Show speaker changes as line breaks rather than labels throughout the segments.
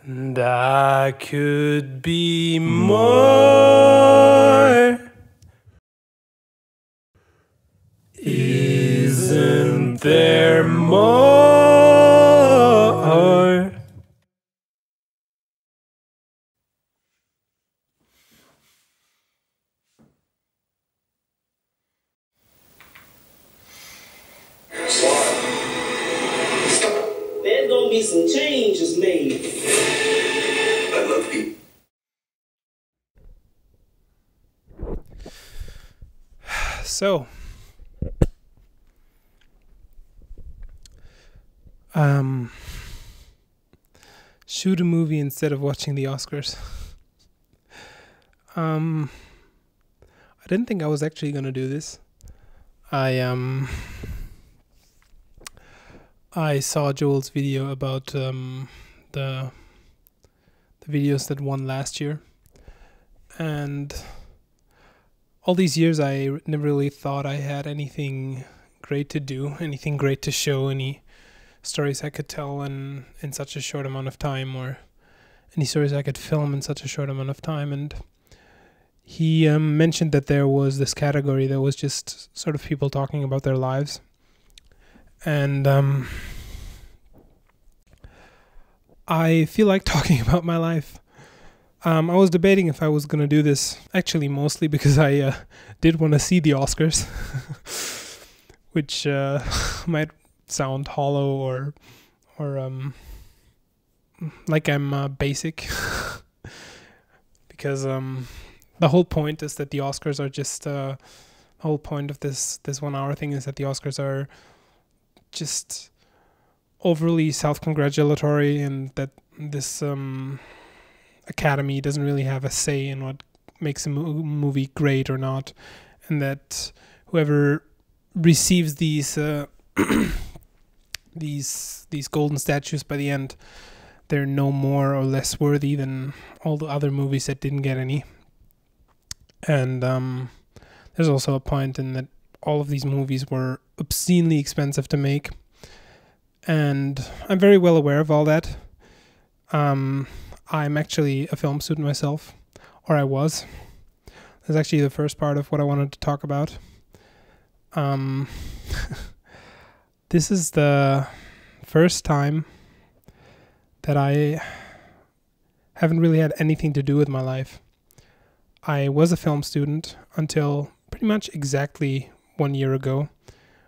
And I could be more. Isn't there more?
There's gonna be some changes made.
I love you.
So, shoot a movie instead of watching the Oscars. I didn't think I was actually gonna do this. I saw Joel's video about the videos that won last year, and all these years I never really thought I had anything great to do, anything great to show, any stories I could tell in such a short amount of time, or any stories I could film in such a short amount of time. And he mentioned that there was this category that was just sort of people talking about their lives. And I feel like talking about my life. I was debating if I was going to do this, actually mostly because I did want to see the Oscars, which might sound hollow or like I'm basic, because the whole point is that the Oscars are just the whole point of this 1 hour thing is that the Oscars are just overly self-congratulatory, and that this Academy doesn't really have a say in what makes a movie great or not, and that whoever receives these these golden statues by the end, they're no more or less worthy than all the other movies that didn't get any. And there's also a point in that all of these movies were obscenely expensive to make, and I'm very well aware of all that. I'm actually a film student myself, or I was. That's actually the first part of what I wanted to talk about. This is the first time that I haven't really had anything to do with my life. I was a film student until pretty much exactly 1 year ago,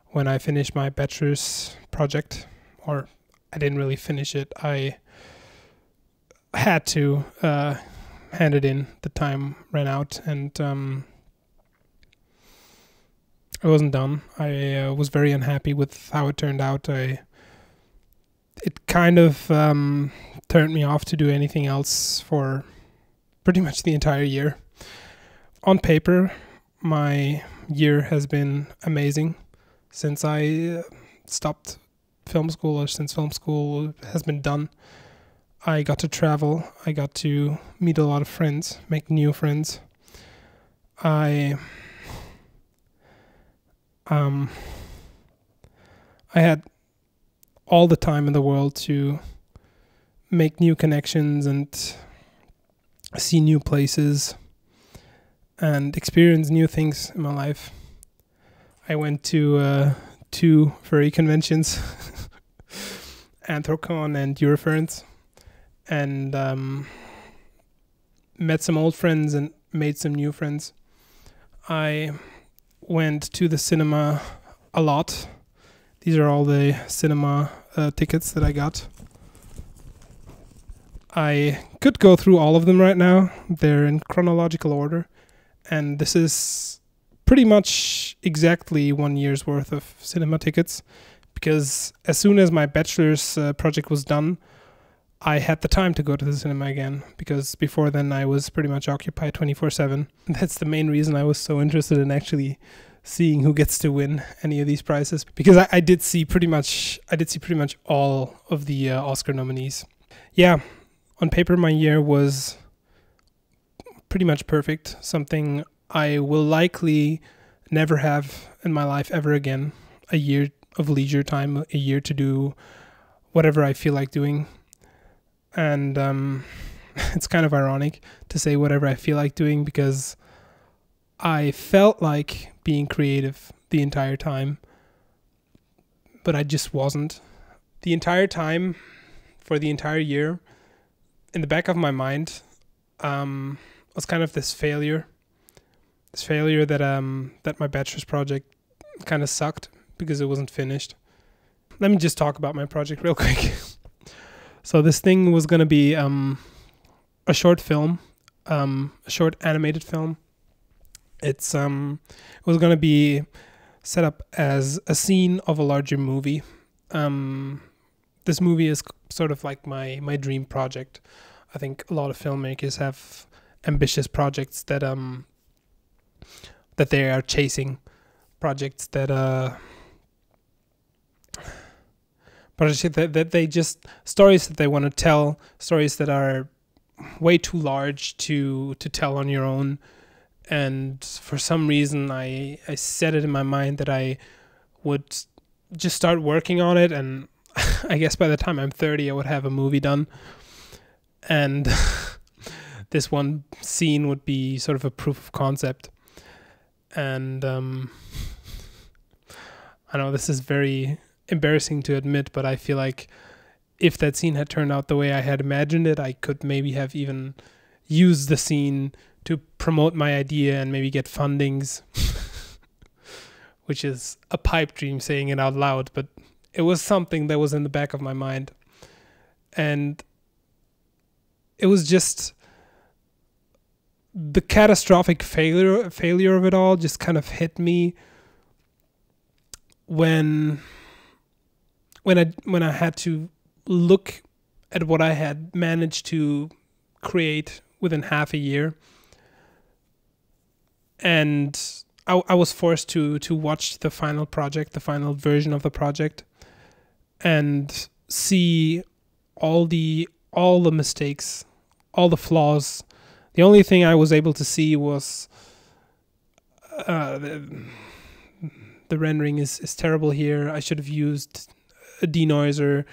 when I finished my bachelor's project. Or I didn't really finish it. I had to hand it in. The time ran out, and I wasn't done. I was very unhappy with how it turned out. It kind of turned me off to do anything else for pretty much the entire year. On paper, my year has been amazing since I stopped film school, or since film school has been done. I got to travel. I got to meet a lot of friends, make new friends. I had all the time in the world to make new connections and see new places and experience new things in my life. I went to 2 furry conventions, Anthrocon and Euroference, and met some old friends and made some new friends. I went to the cinema a lot. These are all the cinema tickets that I got. I could go through all of them right now. They're in chronological order, and this is pretty much exactly 1 year's worth of cinema tickets, because as soon as my bachelor's project was done, I had the time to go to the cinema again, because before then I was pretty much occupied 24/7. That's the main reason I was so interested in actually seeing who gets to win any of these prizes, because I did see pretty much all of the Oscar nominees. Yeah, on paper my year was pretty much perfect, something I will likely never have in my life ever again. A year of leisure time, a year to do whatever I feel like doing. And it's kind of ironic to say whatever I feel like doing, because I felt like being creative the entire time, but I just wasn't. The entire time, for the entire year, in the back of my mind, was kind of this failure that my bachelor's project kind of sucked because it wasn't finished. Let me just talk about my project real quick. So this thing was going to be a short film, a short animated film. It was going to be set up as a scene of a larger movie. This movie is sort of like my dream project. I think a lot of filmmakers have ambitious projects that they are chasing, projects that they just, stories that they want to tell, stories that are way too large to tell on your own. And for some reason I set it in my mind that I would just start working on it, and I guess by the time I'm 30 I would have a movie done, and this one scene would be sort of a proof of concept. And I know this is very embarrassing to admit, but I feel like if that scene had turned out the way I had imagined it, I could maybe have even used the scene to promote my idea and maybe get fundings, which is a pipe dream saying it out loud, but it was something that was in the back of my mind. And it was just the catastrophic failure of it all just kind of hit me when I had to look at what I had managed to create within half a year. And I was forced to watch the final project, the final version of the project, and see all the mistakes, all the flaws. The only thing I was able to see was the rendering is terrible here. I should have used a denoiser.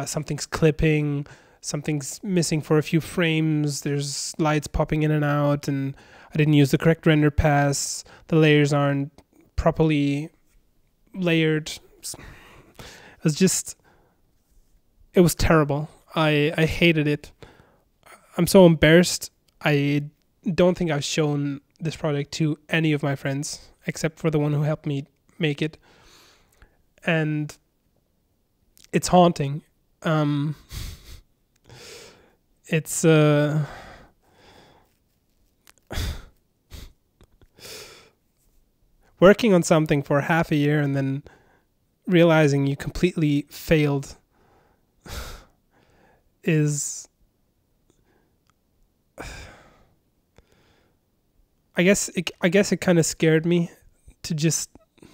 Something's clipping. Something's missing for a few frames. There's lights popping in and out, and I didn't use the correct render pass. The layers aren't properly layered. It was terrible. I hated it. I'm so embarrassed. I don't think I've shown this project to any of my friends except for the one who helped me make it. And it's haunting. It's working on something for half a year and then realizing you completely failed is, I guess it kind of scared me to just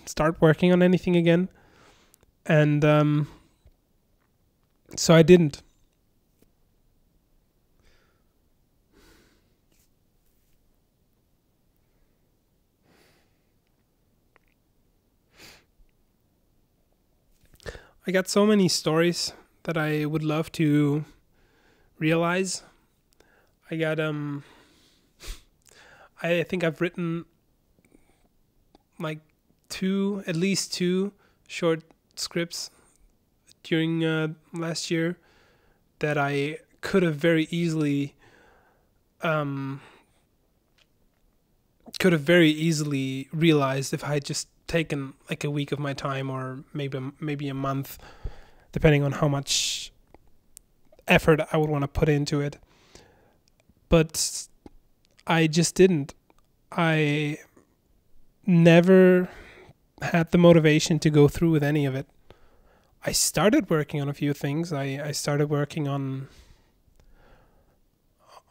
start working on anything again. And so I didn't. I got so many stories that I would love to realize. I got I think I've written like at least two short scripts during last year that I could have very easily realized if I had just taken like a week of my time, or maybe a month, depending on how much effort I would want to put into it. But I just didn't. I never had the motivation to go through with any of it. I started working on a few things. I started working on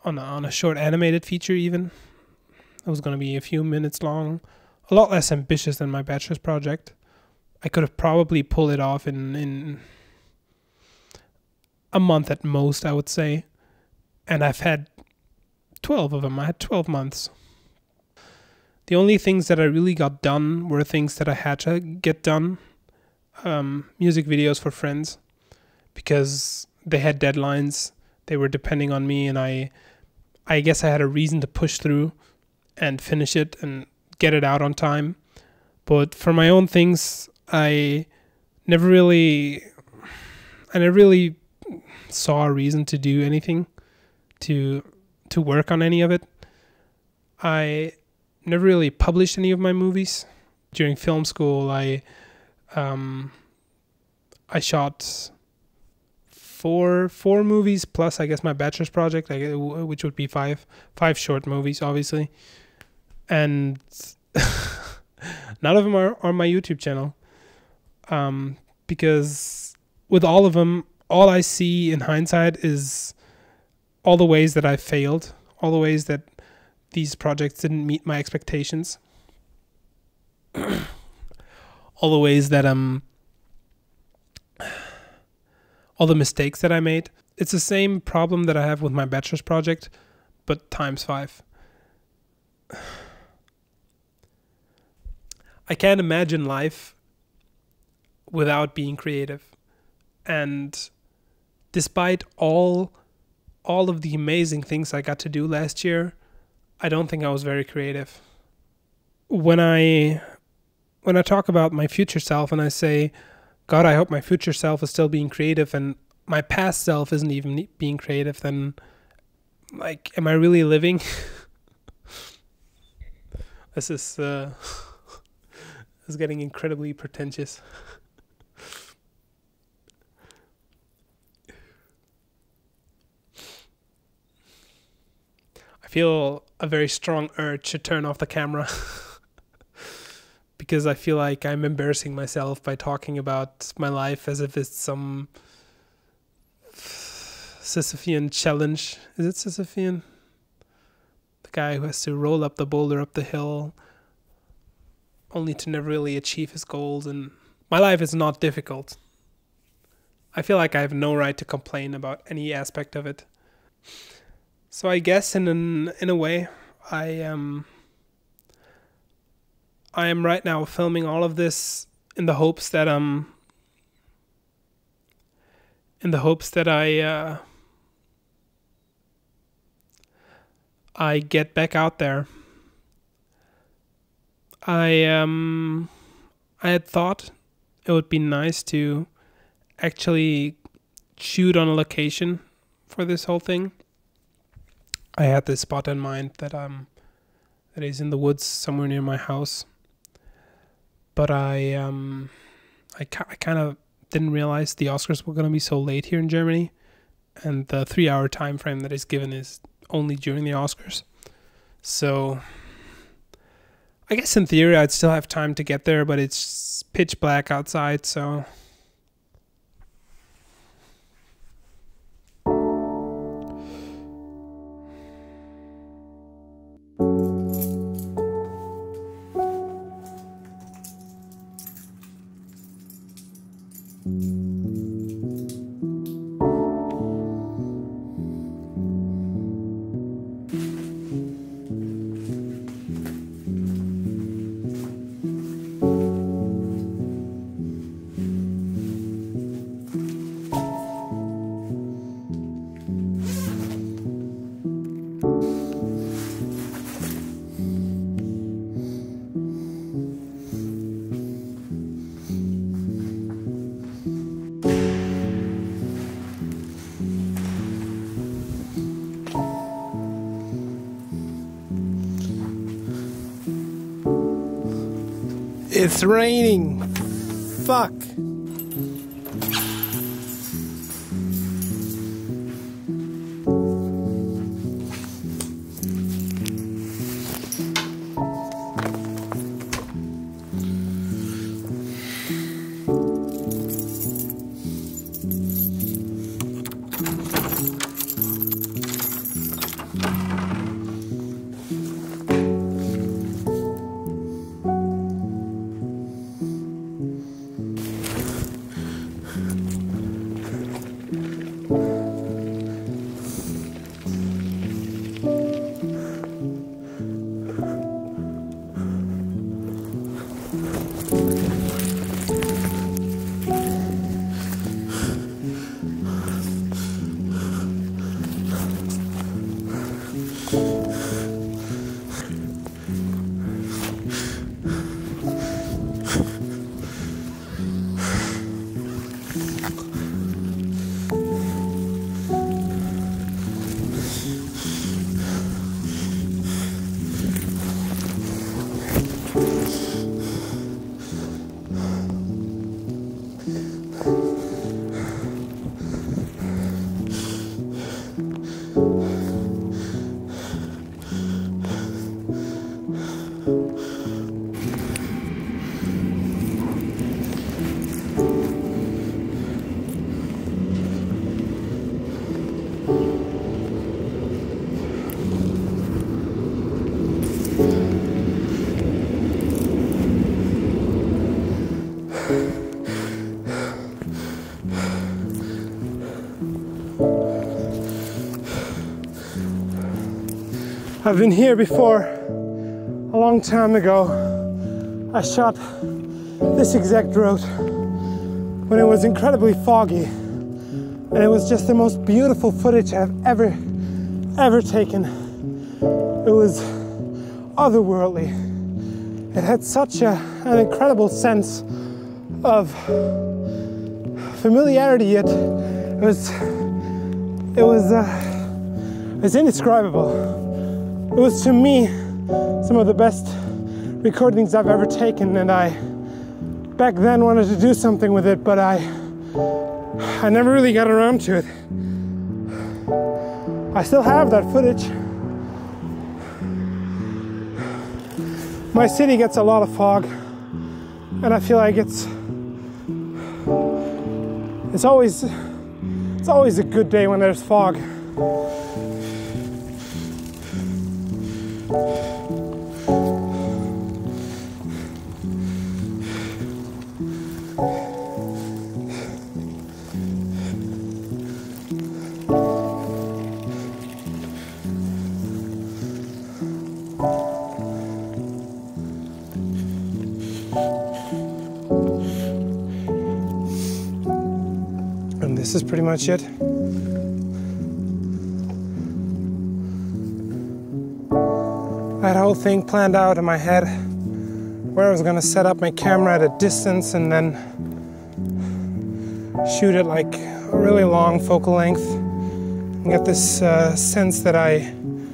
a short animated feature even. It was going to be a few minutes long. A lot less ambitious than my bachelor's project. I could have probably pulled it off in a month at most, I would say. And I've had 12 of them. I had 12 months. The only things that I really got done were things that I had to get done. Music videos for friends, because they had deadlines. they were depending on me, and I guess I had a reason to push through and finish it and get it out on time. But for my own things, I never really saw a reason to do anything, to work on any of it. I never really published any of my movies. During film school, I shot four movies plus, I guess, my bachelor's project, which would be five short movies, obviously, and none of them are on my YouTube channel, because with all of them, all I see in hindsight is all the ways that I failed, all the ways that these projects didn't meet my expectations, all the ways that all the mistakes that I made. It's the same problem that I have with my bachelor's project, but times 5. I can't imagine life without being creative. And despite all of the amazing things I got to do last year, I don't think I was very creative. When I talk about my future self and I say, God, I hope my future self is still being creative and my past self isn't even being creative, then, like, am I really living? This is getting incredibly pretentious. I feel a very strong urge to turn off the camera because I feel like I'm embarrassing myself by talking about my life as if it's some Sisyphean challenge. Is it Sisyphean? The guy who has to roll up the boulder up the hill only to never really achieve his goals. And my life is not difficult. I feel like I have no right to complain about any aspect of it. So I guess in a way, I am right now filming all of this in the hopes that I get back out there. I had thought it would be nice to actually shoot on a location for this whole thing. I had this spot in mind that is in the woods somewhere near my house, but I kind of didn't realize the Oscars were going to be so late here in Germany, and the 3-hour time frame that is given is only during the Oscars. So I guess in theory I'd still have time to get there, but it's pitch black outside, so it's raining. Fuck. I've been here before a long time ago. I shot this exact road when it was incredibly foggy, and it was just the most beautiful footage I've ever taken. It was otherworldly. It had such an incredible sense of familiarity, yet it was indescribable. It was, to me, some of the best recordings I've ever taken, and I back then wanted to do something with it, but I never really got around to it. I still have that footage. My city gets a lot of fog, and I feel like it's always a good day when there's fog. And this is pretty much it. I had a whole thing planned out in my head where I was gonna set up my camera at a distance and then shoot it like a really long focal length and get this sense that I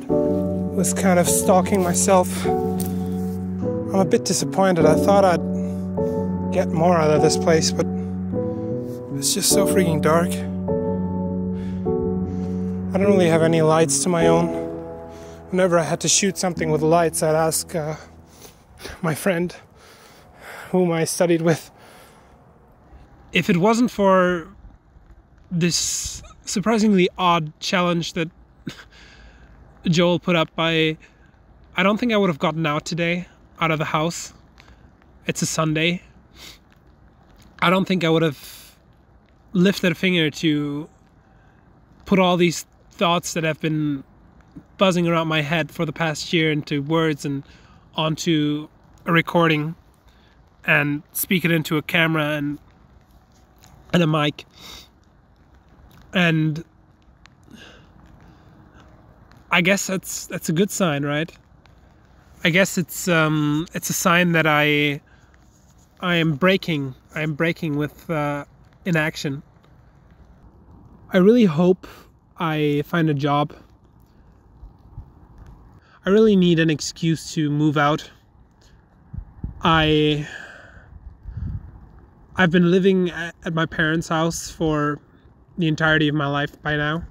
was kind of stalking myself. I'm a bit disappointed. I thought I'd get more out of this place, but it's just so freaking dark. I don't really have any lights to my own. Whenever I had to shoot something with lights, I'd ask my friend, whom I studied with. If it wasn't for this surprisingly odd challenge that Joel put up, I don't think I would have gotten out today, out of the house. It's a Sunday. I don't think I would have lifted a finger to put all these thoughts that have been buzzing around my head for the past year into words and onto a recording and speak it into a camera and a mic. And I guess that's a good sign, right? I guess it's a sign that I am breaking with inaction. I really hope I find a job. I really need an excuse to move out. I've been living at my parents' house for the entirety of my life by now,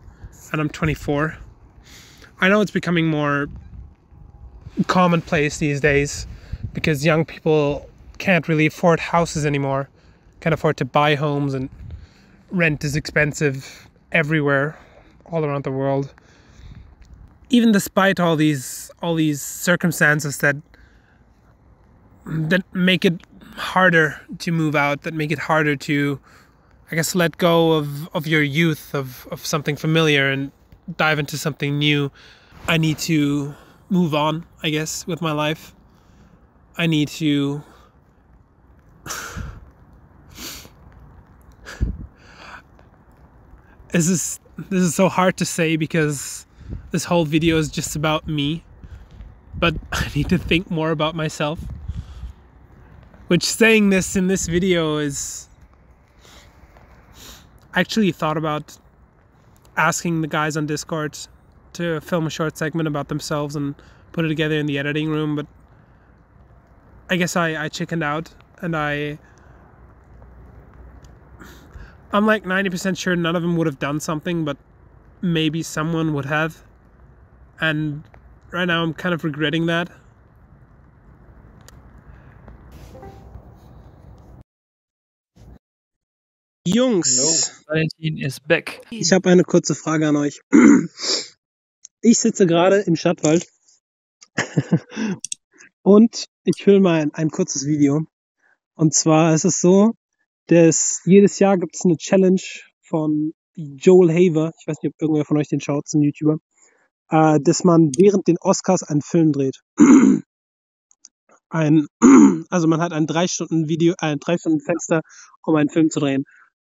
and I'm 24. I know it's becoming more commonplace these days because young people can't really afford houses anymore, can't afford to buy homes, and rent is expensive everywhere, all around the world. Even despite all these circumstances that make it harder to move out, that make it harder to, I guess, let go of your youth, of something familiar and dive into something new. I need to move on, I guess, with my life. I need to This is so hard to say because this whole video is just about me, but I need to think more about myself. Which, saying this in this video is... I actually thought about asking the guys on Discord to film a short segment about themselves and put it together in the editing room, but I guess I chickened out, and I'm like 90% sure none of them would have done something, but maybe someone would have. And right now I'm kind of regretting that. Jungs,
Valentin is back.
ich habe eine kurze Frage an euch. Ich sitze gerade im Stadtwald und ich filme mal ein kurzes Video. Und zwar ist es so, dass jedes Jahr gibt es eine Challenge von Joel Haver. Ich weiß nicht, ob irgendwer von euch den schaut, ist ein YouTuber.
dass man während den Oscars einen Film dreht. Also man hat ein 3 Stunden ein 3 Stunden Fenster, um einen Film zu drehen.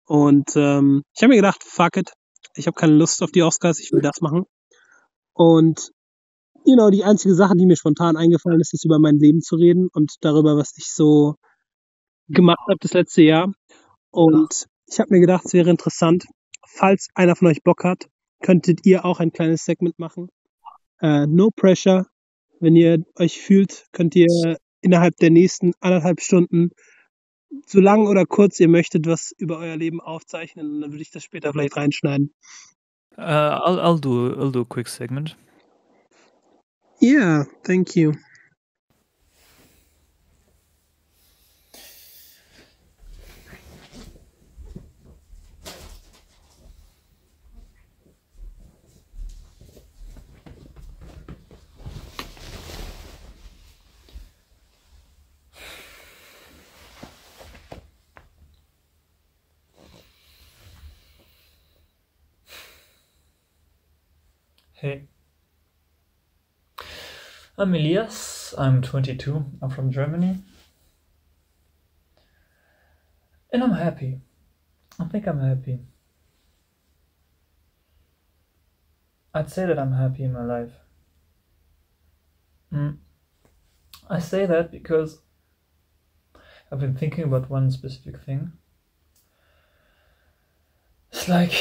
Und ich habe mir gedacht, fuck it, ich habe keine Lust auf die Oscars, ich will das machen. Und die einzige Sache, die mir spontan eingefallen ist, ist über mein Leben zu reden und darüber, was ich so gemacht habe das letzte Jahr. Und ich habe mir gedacht, es wäre interessant, falls einer von euch Bock hat, könntet ihr auch ein kleines Segment machen. No pressure. Wenn ihr euch fühlt, könnt ihr innerhalb der nächsten 1,5 Stunden, so lang oder kurz ihr möchtet, was über euer Leben aufzeichnen. Und dann würde ich das später vielleicht reinschneiden.
I'll do a quick segment.
Yeah, thank you.
Hey, I'm Elias, I'm 22, I'm from Germany, and I'm happy. I think I'm happy. I'd say that I'm happy in my life. I say that because I've been thinking about one specific thing. It's like,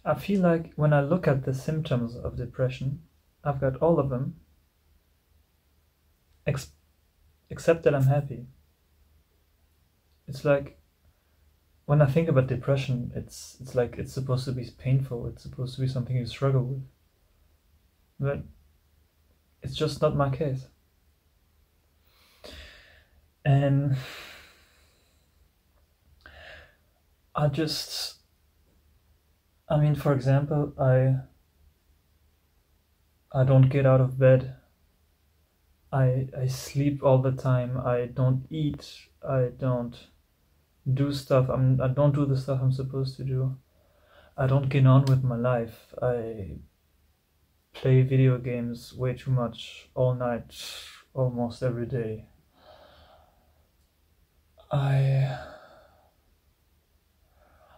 I feel like when I look at the symptoms of depression, I've got all of them, except that I'm happy. It's like, when I think about depression, it's like it's supposed to be painful, it's supposed to be something you struggle with. But it's just not my case. And for example, I don't get out of bed. I sleep all the time. I don't eat. I don't do stuff. I don't do the stuff I'm supposed to do. I don't get on with my life. I play video games way too much, all night, almost every day. I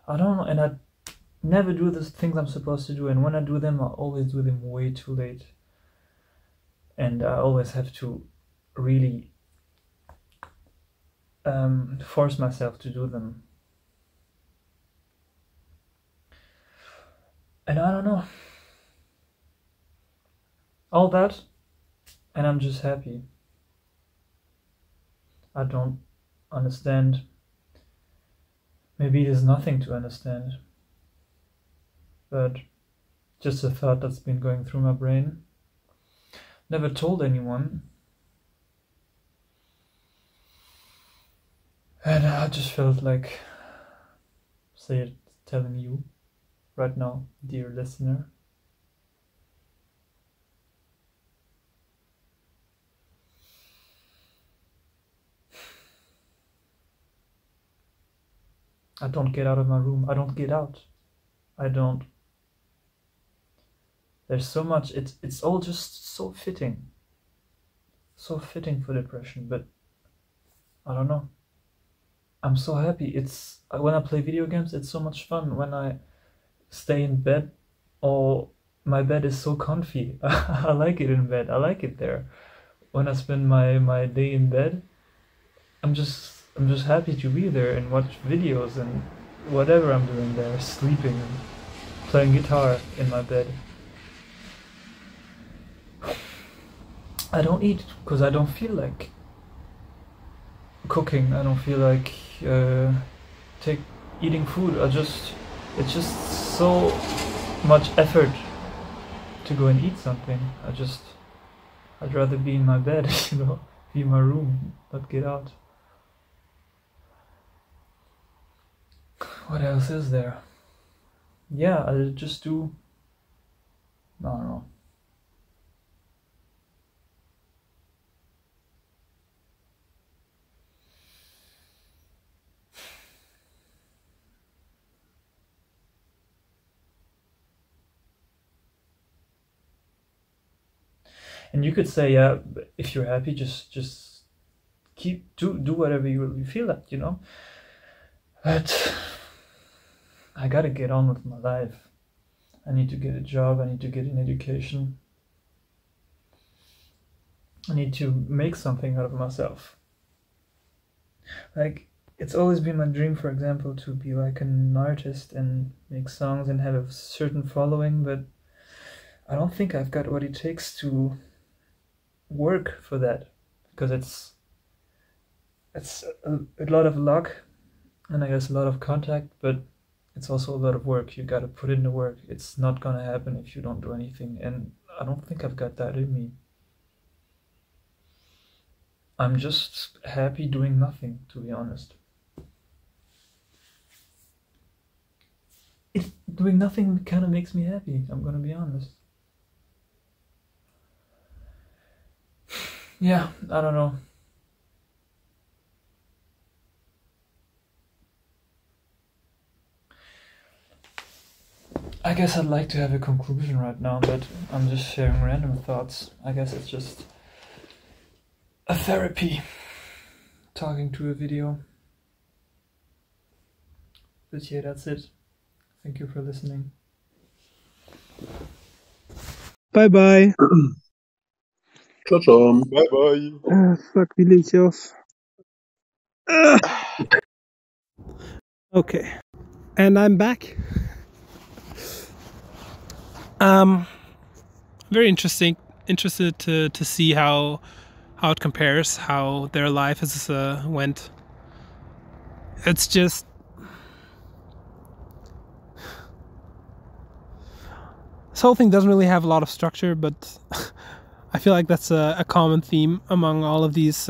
don't know, and I never do the things I'm supposed to do, and when I do them, I always do them way too late. And I always have to really force myself to do them. And I don't know. All that, and I'm just happy. I don't understand. Maybe there's nothing to understand. But just a thought that's been going through my brain. Never told anyone. And I just felt like telling you right now, dear listener. I don't get out of my room. I don't get out. There's so much, it's all just so fitting. So fitting for depression, but I don't know. I'm so happy. When I play video games, it's so much fun. When I stay in bed, my bed is so comfy. I like it in bed. I like it there. When I spend my day in bed, I'm just happy to be there and watch videos and whatever I'm doing there, sleeping and playing guitar in my bed. I don't eat because I don't feel like cooking. I don't feel like eating food. It's just so much effort to go and eat something. I'd rather be in my bed, be in my room, not get out. What else is there? Yeah, I just do. I don't know. And you could say, yeah, if you're happy, just do whatever you feel like, you know. But I gotta get on with my life. I need to get a job. I need to get an education. I need to make something out of myself. Like, it's always been my dream, for example, to be like an artist and make songs and have a certain following, but I don't think I've got what it takes to work for that, because it's a lot of luck and I guess a lot of contact, but it's also a lot of work. You gotta put in the work. It's not gonna happen if you don't do anything, and I don't think I've got that in me. I'm just happy doing nothing, to be honest. Doing nothing kind of makes me happy, I'm gonna be honest. Yeah, I don't know. I guess I'd like to have a conclusion right now, but I'm just sharing random thoughts. I guess it's just a therapy, talking to a video. But yeah, that's it. Thank you for listening.
Bye bye.
Ciao, ciao.
Bye bye.
Fuck, wie lege ich auf? Okay.
And I'm back. Very interested to see how it compares, how their life has went. It's just this whole thing doesn't really have a lot of structure, but I feel like that's a common theme among all of these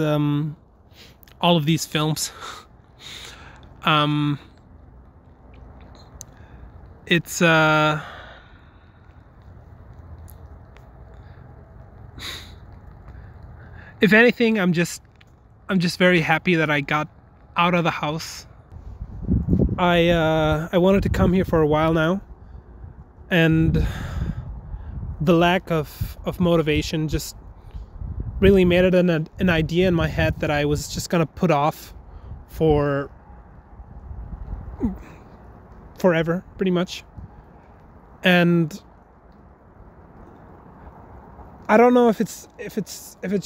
films. It's if anything, I'm just very happy that I got out of the house. I wanted to come here for a while now, and the lack of motivation just really made it an idea in my head that I was just gonna put off for forever, pretty much. And I don't know if it's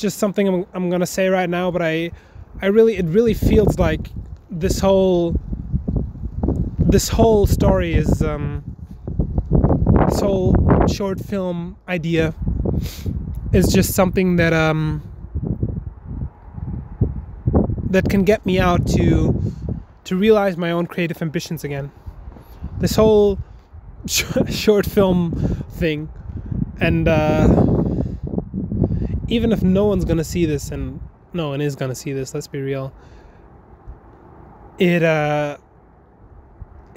just something I'm gonna say right now, but it really feels like this whole story is this whole short film idea is just something that that can get me out to realize my own creative ambitions again. This whole short film thing, and even if no one's gonna see this, and no one is gonna see this, let's be real, it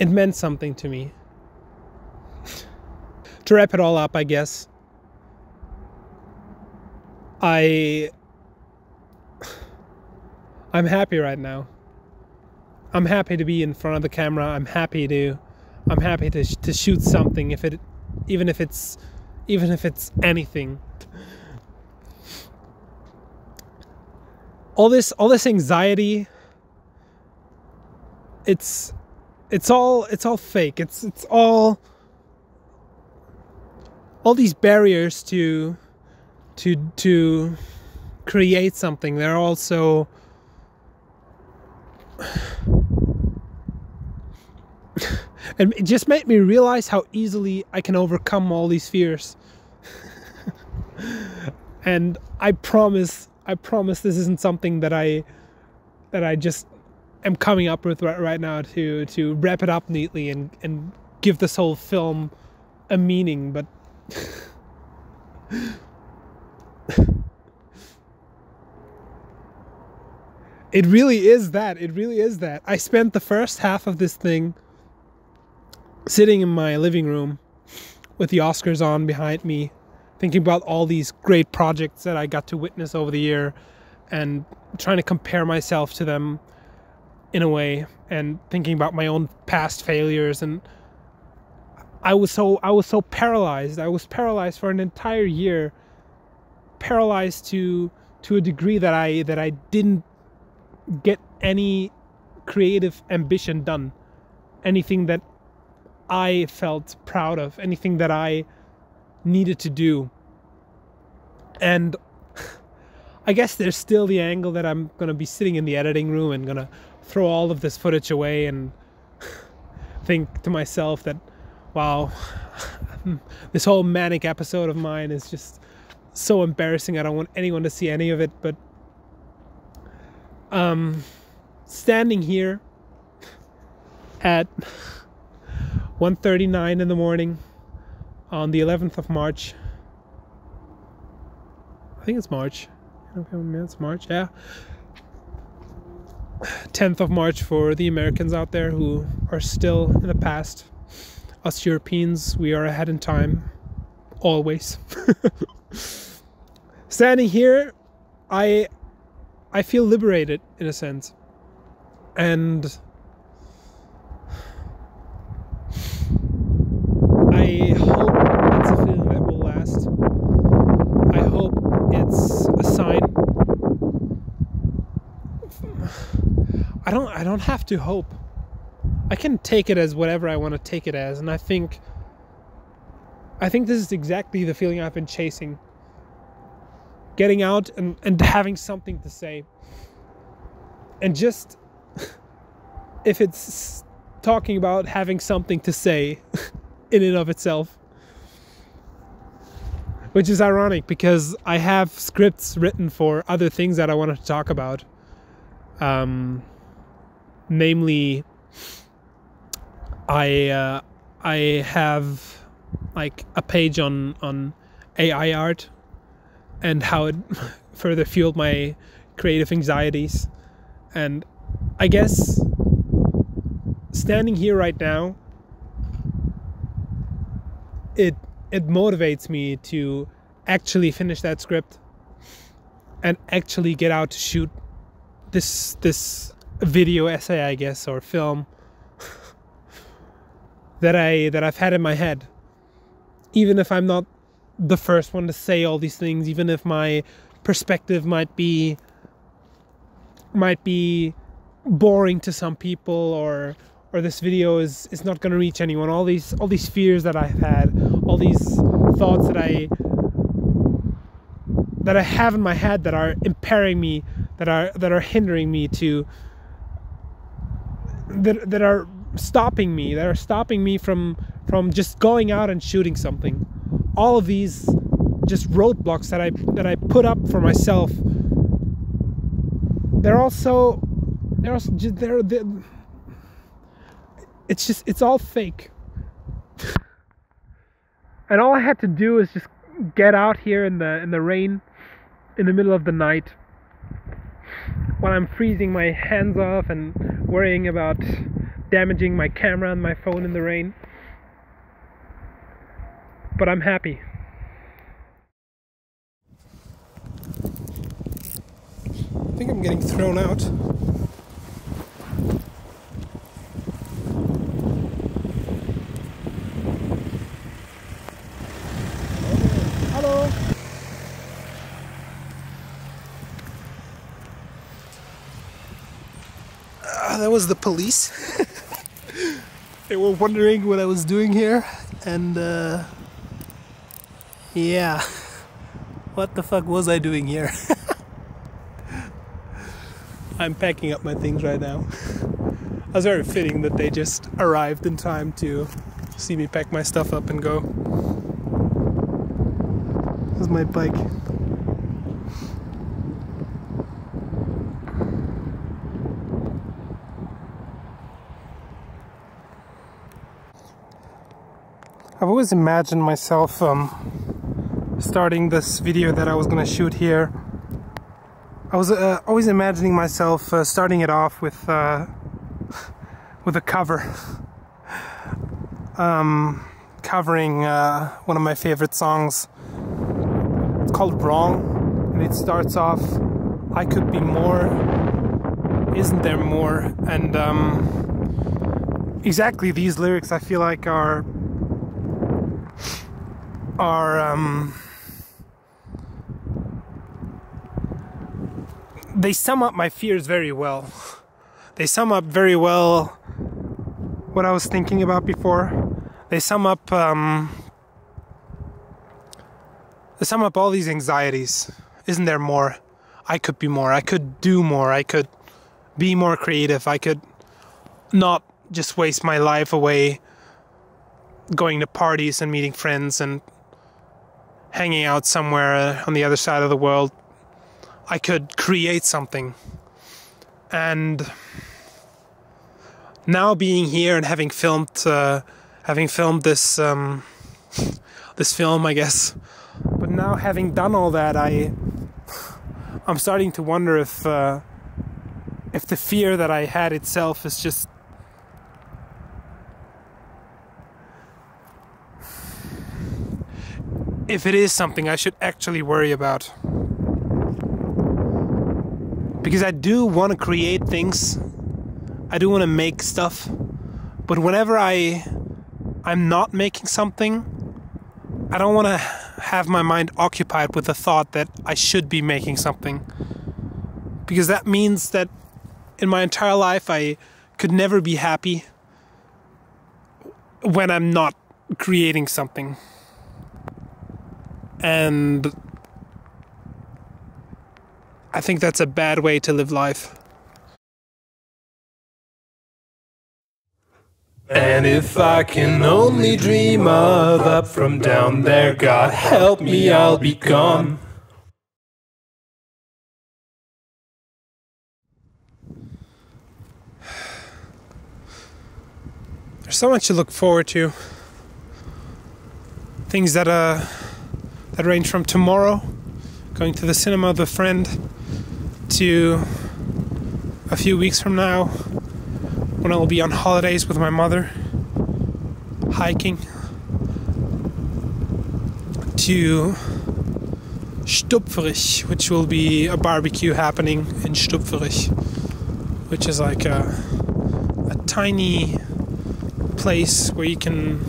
meant something to me. To wrap it all up, I guess, I'm happy right now. I'm happy to be in front of the camera. I'm happy to shoot something, even if it's anything. All this anxiety, it's all fake. It's all these barriers to create something. They're also and it just made me realize how easily I can overcome all these fears. And I promise this isn't something that I just am coming up with right now to wrap it up neatly and give this whole film a meaning, but it really is that. I spent the first half of this thing sitting in my living room with the Oscars on behind me, thinking about all these great projects that I got to witness over the year and trying to compare myself to them in a way, and thinking about my own past failures. And I was so paralyzed. I was paralyzed for an entire year paralyzed to a degree that I didn't get any creative ambition done, anything that I felt proud of, anything that I needed to do. And I guess there's still the angle that I'm gonna be sitting in the editing room and gonna throw all of this footage away and think to myself that, wow, this whole manic episode of mine is just so embarrassing. I don't want anyone to see any of it. But standing here at 1:39 in the morning on the 11th of March, I think it's March. It's March, yeah. 10th of March for the Americans out there who are still in the past. Us Europeans, we are ahead in time, always. Standing here, I feel liberated in a sense, and I hope it's a feeling that will last. I hope it's a sign. I don't have to hope. I can take it as whatever I want to take it as, and I think this is exactly the feeling I've been chasing. Getting out and having something to say. And just, if it's talking about having something to say in and of itself. Which is ironic because I have scripts written for other things that I wanted to talk about. Namely, I have like a page on AI art and how it further fueled my creative anxieties. And I guess standing here right now, it motivates me to actually finish that script and actually get out to shoot this video essay, I guess, or film that I've had in my head. Even if I'm not the first one to say all these things, even if my perspective might be boring to some people, or this video is not going to reach anyone. All these fears that I've had, all these thoughts that I have in my head that are impairing me, that are hindering me to, that are stopping me from just going out and shooting something. All of these just roadblocks that I put up for myself, it's all fake. And all I had to do is just get out here in the rain in the middle of the night while I'm freezing my hands off and worrying about damaging my camera and my phone in the rain. But I'm happy. I think I'm getting thrown out. Hello. That was the police. They were wondering what I was doing here, and yeah, what the fuck was I doing here? I'm packing up my things right now. It was very fitting that they just arrived in time to see me pack my stuff up and go. This is my bike. I've always imagined myself starting this video that I was gonna shoot here. I was always imagining myself starting it off with a cover, covering one of my favorite songs. It's called "Wrong," and it starts off, "I could be more, isn't there more?" And exactly these lyrics I feel like are they sum up my fears very well. They sum up very well what I was thinking about before. They sum up all these anxieties. Isn't there more? I could be more. I could do more. I could be more creative. I could not just waste my life away going to parties and meeting friends and hanging out somewhere on the other side of the world. I could create something. And now being here and having filmed this this film, I guess. But now having done all that, I'm starting to wonder if the fear that I had itself is just if it is something I should actually worry about. Because I do want to create things. I do want to make stuff. But whenever I'm not making something, I don't want to have my mind occupied with the thought that I should be making something. Because that means that in my entire life I could never be happy when I'm not creating something. And I think that's a bad way to live life.
And if I can only dream of up from down there, God help me, I'll be gone.
There's so much to look forward to. Things that range from tomorrow, going to the cinema with a friend, to a few weeks from now, when I will be on holidays with my mother, hiking, to Stupferich, which will be a barbecue happening in Stupferich, which is like a tiny place where you can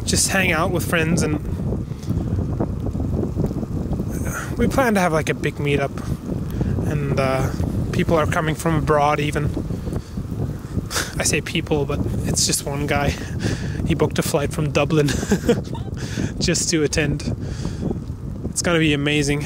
just hang out with friends, and we plan to have like a big meetup, and people are coming from abroad even. I say people, but it's just one guy. He booked a flight from Dublin just to attend. It's gonna be amazing.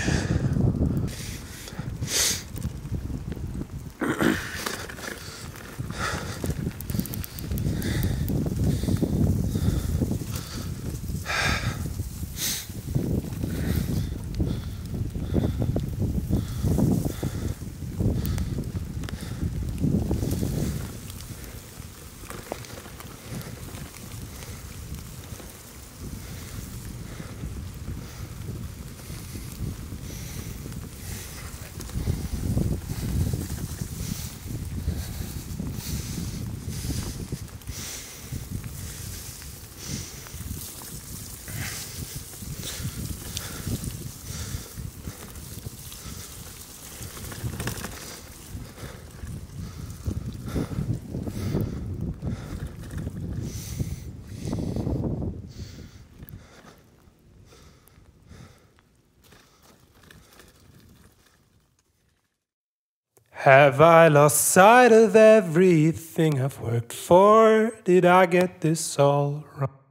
Have I lost sight of everything I've worked for? Did I get this all wrong?